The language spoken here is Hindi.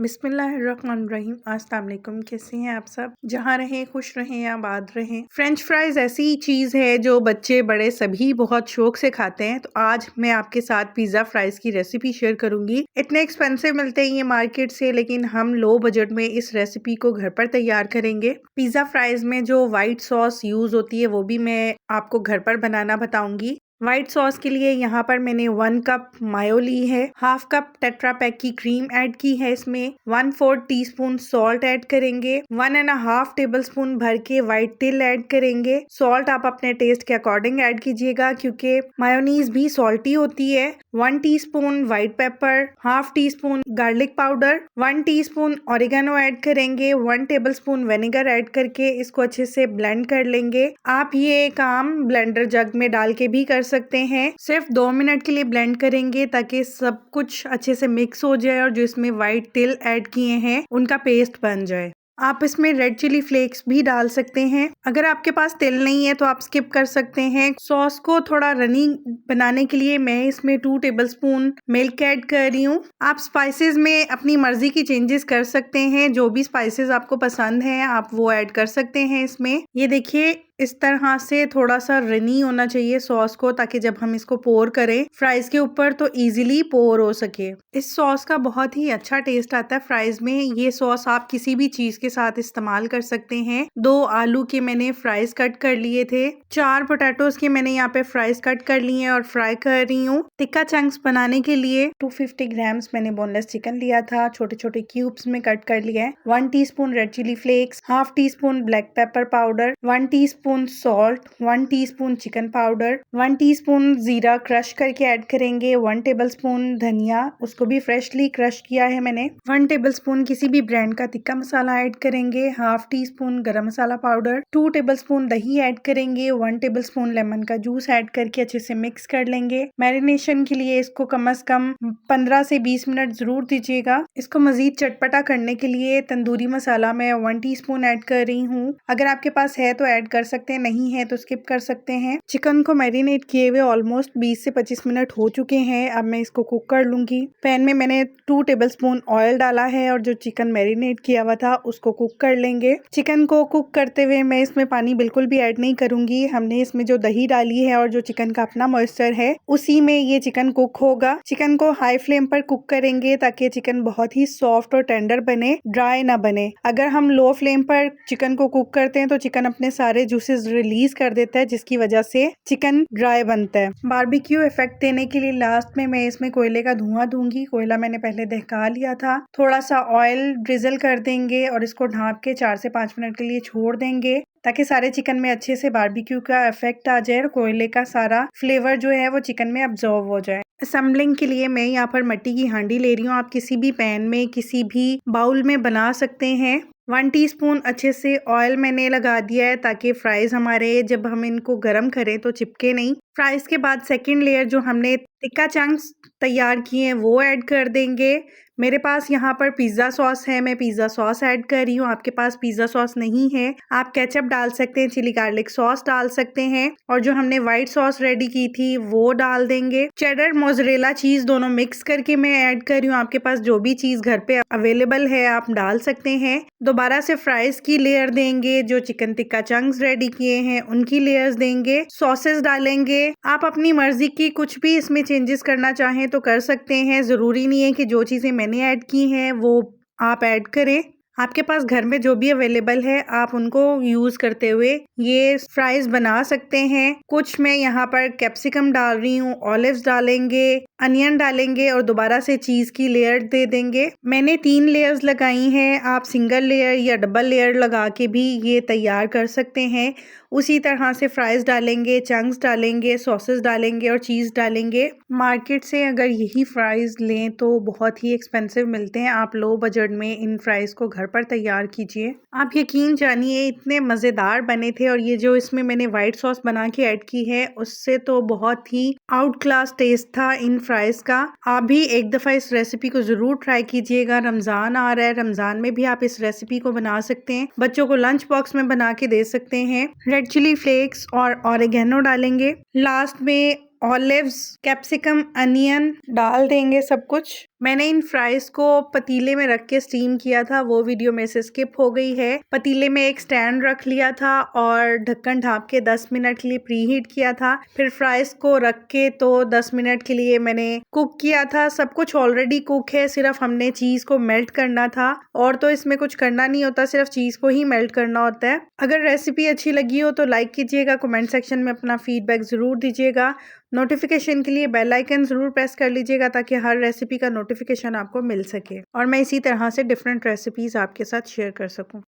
बिस्मिल्लाहिर्रहमानिर्रहीम। अस्सलाम वालेकुम। कैसे हैं आप सब? जहाँ रहें खुश रहें, आबाद रहें। फ्रेंच फ्राइज ऐसी चीज़ है जो बच्चे बड़े सभी बहुत शौक से खाते हैं। तो आज मैं आपके साथ पिज़्ज़ा फ्राइज की रेसिपी शेयर करूंगी। इतने एक्सपेंसिव मिलते हैं ये मार्केट से, लेकिन हम लो बजट में इस रेसिपी को घर पर तैयार करेंगे। पिज़्ज़ा फ्राइज में जो व्हाइट सॉस यूज होती है वो भी मैं आपको घर पर बनाना बताऊंगी। व्हाइट सॉस के लिए यहाँ पर मैंने 1 कप मायो ली है, हाफ कप टेट्रा पैक की क्रीम ऐड की है। इसमें 1/4 टीस्पून सॉल्ट ऐड करेंगे, 1.5 टेबलस्पून भर के व्हाइट तिल ऐड करेंगे। सॉल्ट आप अपने टेस्ट के अकॉर्डिंग ऐड कीजिएगा क्योंकि मायोनीज भी सॉल्टी होती है। 1 teaspoon white paper, half teaspoon garlic powder, 1 teaspoon oregano add करेंगे, 1 टेबलस्पून विनेगर ऐड करके इसको अच्छे से ब्लेंड कर लेंगे। आप ये काम ब्लेंडर जग में डाल के भी कर सकते हैं। सिर्फ 2 मिनट के लिए ब्लेंड करेंगे ताकि सब कुछ अच्छे से मिक्स हो जाए और जो इसमें व्हाइट तिल ऐड किए हैं उनका पेस्ट बन जाए। आप इसमें रेड चिली फ्लेक्स भी डाल सकते हैं। अगर आपके पास तिल नहीं है तो आप स्किप कर सकते हैं। सॉस को थोड़ा रनी बनाने के लिए मैं इसमें 2 टेबलस्पून मिल्क ऐड कर रही हूँ। आप स्पाइसेस में अपनी मर्जी की चेंजेस कर सकते हैं। जो भी स्पाइसेस आपको पसंद है आप वो ऐड कर सकते हैं इसमें। ये देखिए इस तरह से थोड़ा सा रनी होना चाहिए सॉस को, ताकि जब हम इसको पोर करें फ्राइज के ऊपर तो इजीली पोर हो सके। इस सॉस का बहुत ही अच्छा टेस्ट आता है फ्राइज में। ये सॉस आप किसी भी चीज के साथ इस्तेमाल कर सकते हैं। 2 आलू के मैंने फ्राइज कट कर लिए थे, 4 पोटैटोज के मैंने यहाँ पे फ्राइज कट कर लिए हैं और फ्राई कर रही हूँ। टिक्का चंक्स बनाने के लिए 250 ग्राम्स मैंने बोनलेस चिकन लिया था, छोटे छोटे क्यूब्स में कट कर लिया है। 1 teaspoon red chilli flakes, half teaspoon black pepper powder, 1 teaspoon salt, 1 teaspoon chicken powder, 1 teaspoon जीरा क्रश करके ऐड करेंगे, 1 टेबलस्पून धनिया, उसको भी फ्रेशली क्रश किया है मैंने, 1 टेबलस्पून किसी भी ब्रांड का टिक्का मसाला ऐड करेंगे, हाफ टीस्पून गरम मसाला पाउडर, 2 टेबलस्पून दही ऐड करेंगे, 1 टेबलस्पून लेमन का जूस ऐड करके अच्छे से मिक्स कर लेंगे। मैरिनेशन के लिए इसको कम से कम 15 से 20 मिनट जरूर दीजिएगा। इसको मजीद चटपटा करने के लिए तंदूरी मसाला मैं 1 टीस्पून ऐड कर रही हूँ। अगर आपके पास है तो ऐड कर सकते हैं, नहीं है तो स्किप कर सकते हैं। चिकन को मैरिनेट किए हुए ऑलमोस्ट 20 से 25 मिनट हो चुके हैं। अब मैं इसको कुक कर लूंगी। पैन में मैंने 2 टेबलस्पून ऑयल डाला है और जो चिकन मैरिनेट किया हुआ था उसको कुक कर लेंगे। चिकन को कुक करते हुए मैं इसमें पानी बिल्कुल भी ऐड नहीं करूंगी। हमने इसमें जो दही डाली है और जो चिकन का अपना मॉइस्चर है उसी में ये चिकन कुक होगा। चिकन को हाई फ्लेम पर कुक करेंगे ताकि चिकन बहुत ही सॉफ्ट और टेंडर बने, ड्राई ना बने। अगर हम लो फ्लेम पर चिकन को कुक करते हैं तो चिकन अपने सारे जूसेस रिलीज कर देता है, जिसकी वजह से चिकन ड्राई बनता है। बारबेक्यू इफेक्ट देने के लिए लास्ट में मैं इसमें कोयले का धुआं दूंगी। कोयला मैंने पहले दहका लिया था। थोड़ा सा ऑयल ड्रिजल कर देंगे और इसको ढाँप के 4 से 5 मिनट के लिए छोड़ देंगे ताकि सारे चिकन में अच्छे से बारबेक्यू का इफेक्ट आ जाए और कोयले का सारा फ्लेवर जो है वो चिकन में अब्जॉर्व हो जाए। असेंबलिंग के लिए मैं यहाँ पर मिट्टी की हांडी ले रही हूँ। आप किसी भी पैन में किसी भी बाउल में बना सकते हैं। 1 टीस्पून अच्छे से ऑयल मैंने लगा दिया है ताकि फ्राइज हमारे जब हम इनको गर्म करें तो चिपके नहीं। फ्राइज के बाद सेकंड लेयर जो हमने टिक्का चंक्स तैयार किए हैं वो ऐड कर देंगे। मेरे पास यहाँ पर पिज़्ज़ा सॉस है, मैं पिज़्ज़ा सॉस ऐड कर रही हूँ। आपके पास पिज़्ज़ा सॉस नहीं है आप केचप डाल सकते हैं, चिली गार्लिक सॉस डाल सकते हैं और जो हमने व्हाइट सॉस रेडी की थी वो डाल देंगे। चेडर मोज़रेला चीज़ दोनों मिक्स करके मैं ऐड कर रही हूँ। आपके पास जो भी चीज़ घर पे अवेलेबल है आप डाल सकते हैं। दोबारा से फ्राइज की लेयर देंगे, जो चिकन टिक्का चंक्स रेडी किए हैं उनकी लेयर्स देंगे, सॉसेस डालेंगे। आप अपनी मर्जी की कुछ भी इसमें चेंजेस करना चाहें तो कर सकते हैं। जरूरी नहीं है कि जो चीजें मैंने ऐड की हैं वो आप ऐड करें। आपके पास घर में जो भी अवेलेबल है आप उनको यूज करते हुए ये फ्राइज बना सकते हैं। कुछ मैं यहाँ पर कैप्सिकम डाल रही हूँ, ऑलिव्स डालेंगे, अनियन डालेंगे और दोबारा से चीज की लेयर दे देंगे। मैंने 3 लेयर्स लगाई हैं। आप सिंगल लेयर या डबल लेयर लगा के भी ये तैयार कर सकते हैं। उसी तरह से फ्राइज डालेंगे, चंक्स डालेंगे, सॉसेस डालेंगे और चीज डालेंगे। मार्केट से अगर यही फ्राइज लें तो बहुत ही एक्सपेंसिव मिलते हैं। आप लो बजट में इन फ्राइज को घर पर तैयार कीजिए। आप यकीन जानिए इतने मजेदार बने थे और ये जो इसमें मैंने व्हाइट सॉस बना के ऐड की है उससे तो बहुत ही आउट क्लास टेस्ट था इन फ्राइज का। आप भी एक दफा इस रेसिपी को जरूर ट्राई कीजिएगा। रमजान आ रहा है, रमजान में भी आप इस रेसिपी को बना सकते हैं। बच्चों को लंच बॉक्स में बना के दे सकते हैं। रेड चिली फ्लेक्स और ऑरिगेनो डालेंगे। लास्ट में ऑलिव्स, कैप्सिकम, अनियन डाल देंगे सब कुछ। मैंने इन फ्राइज को पतीले में रख के स्टीम किया था, वो वीडियो मेरे से स्किप हो गई है। पतीले में एक स्टैंड रख लिया था और ढक्कन ढाँप के 10 मिनट के लिए प्री हीट किया था। फिर फ्राइज को रख के तो 10 मिनट के लिए मैंने कुक किया था। सब कुछ ऑलरेडी कुक है, सिर्फ हमने चीज को मेल्ट करना था और तो इसमें कुछ करना नहीं होता, सिर्फ चीज को ही मेल्ट करना होता है। अगर रेसिपी अच्छी लगी हो तो लाइक कीजिएगा, कमेंट सेक्शन में अपना फीडबैक जरूर दीजिएगा। नोटिफिकेशन के लिए बेल आइकन जरूर प्रेस कर लीजिएगा ताकि हर रेसिपी का नोटिफिकेशन आपको मिल सके और मैं इसी तरह से डिफरेंट रेसिपीज आपके साथ शेयर कर सकूं।